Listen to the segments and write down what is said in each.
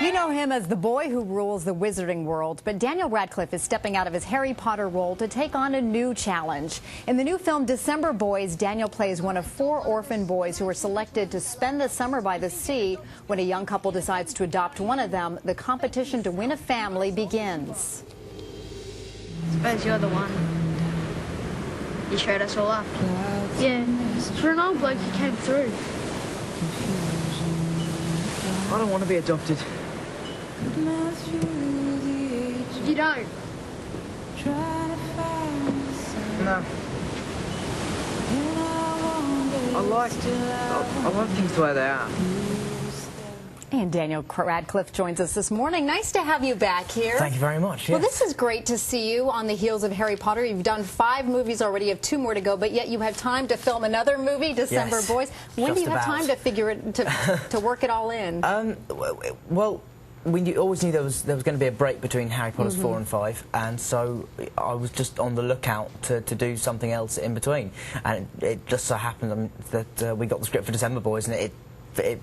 You know him as the boy who rules the wizarding world, but Daniel Radcliffe is stepping out of his Harry Potter role to take on a new challenge. In the new film December Boys, Daniel plays one of 4 orphan boys who are selected to spend the summer by the sea. When a young couple decides to adopt one of them, the competition to win a family begins. Suppose you're the one. You showed us all up. Yeah, for an old bloke who came through. I don't want to be adopted. You don't? No. I like things the way they are. And Daniel Radcliffe joins us this morning. Nice to have you back here. Thank you very much. Yes. Well, this is great to see you on the heels of Harry Potter. You've done 5 movies already. You have 2 more to go, but yet you have time to film another movie, December Yes, Boys. When do you have about. time to figure it to work it all in? Well, we always knew there was going to be a break between Harry Potter's 4 and 5, and so I was just on the lookout to do something else in between. And it just so happened that we got the script for December Boys, and it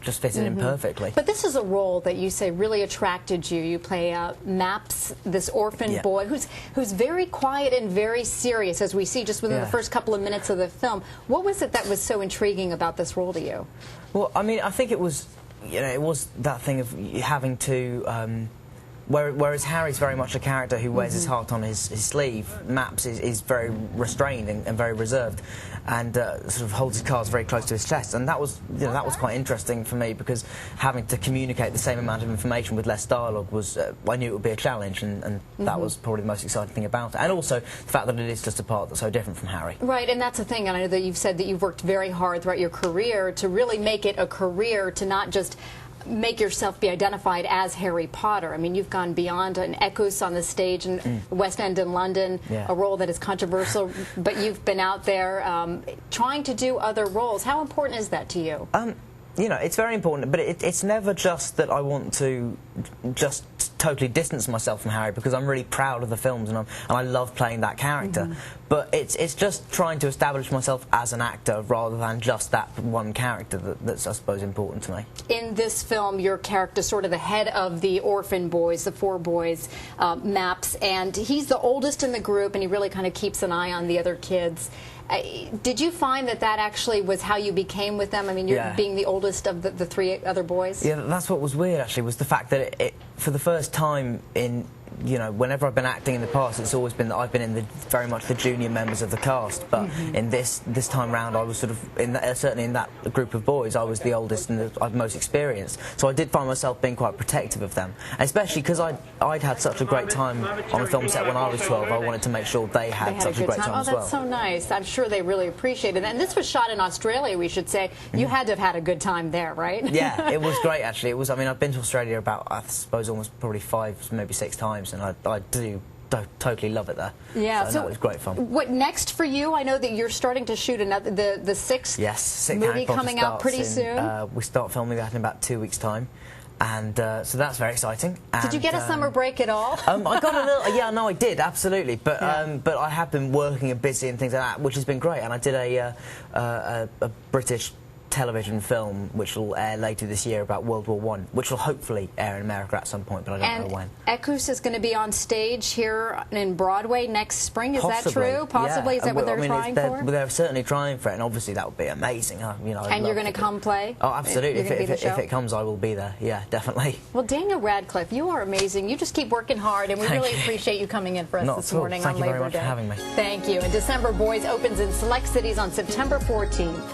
just fitted in perfectly. But this is a role that you say really attracted you. You play Maps, this orphan boy who's very quiet and very serious, as we see just within the first couple of minutes of the film. What was it that was so intriguing about this role to you? Well, I mean, I think it was, it was that thing of having to. Whereas Harry's very much a character who wears his heart on his sleeve, Maps is very restrained and very reserved, and sort of holds his cards very close to his chest. And that was, that was quite interesting for me, because having to communicate the same amount of information with less dialogue was, I knew it would be a challenge, and that was probably the most exciting thing about it. And also the fact that it is just a part that's so different from Harry. Right, and that's the thing. And I know that you've said that you've worked very hard throughout your career to really make it a career, to not just make yourself be identified as Harry Potter. I mean, you've gone beyond an Equus on the stage in West End in London, a role that is controversial, but you've been out there trying to do other roles. How important is that to you? It's very important, but it's never just that I want to just totally distance myself from Harry, because I'm really proud of the films and I love playing that character. But it's just trying to establish myself as an actor rather than just that one character that's, I suppose, important to me. In this film, your character sort of the head of the orphan boys, the 4 boys, Maps, and he's the oldest in the group, and he really kind of keeps an eye on the other kids. Did you find that actually was how you became with them? I mean, you're being the oldest of the 3 other boys? Yeah, that's what was weird, actually, was the fact that for the first time in, whenever I've been acting in the past, it's always been that I've been in very much the junior members of the cast. But in this time round, I was sort of, certainly in that group of boys, I was the oldest and the most experienced. So I did find myself being quite protective of them, especially because I'd had such a great time on a film set when I was 12. I wanted to make sure they had such a great time as well. Oh, that's so nice. I'm sure they really appreciated it. And this was shot in Australia, we should say. You had to have had a good time there, right? Yeah, it was great, actually. It was. I mean, I've been to Australia about, I suppose, almost probably 5, maybe 6 times, and I do totally love it there. Yeah, so it was great fun. What next for you? I know that you're starting to shoot another, the 6th movie coming out pretty soon. We start filming that in about 2 weeks' time. And so that's very exciting. Did you get a summer break at all? I got a little. Yeah, no, I did, absolutely. But but I have been working and busy and things like that, which has been great. And I did a British television film which will air later this year about World War I, which will hopefully air in America at some point, but I don't know when. Equus is going to be on stage here in Broadway next spring. Is Possibly, that true? Possibly, is that what they're trying for? They're certainly trying for it, and obviously that would be amazing. And you're going to come play? Oh, absolutely. If it comes, I will be there. Yeah, definitely. Well, Daniel Radcliffe, you are amazing. You just keep working hard, and we really appreciate you coming in for us this morning on Labor Day. Thank you very much for having me. Thank you. And December Boys opens in select cities on September 14th.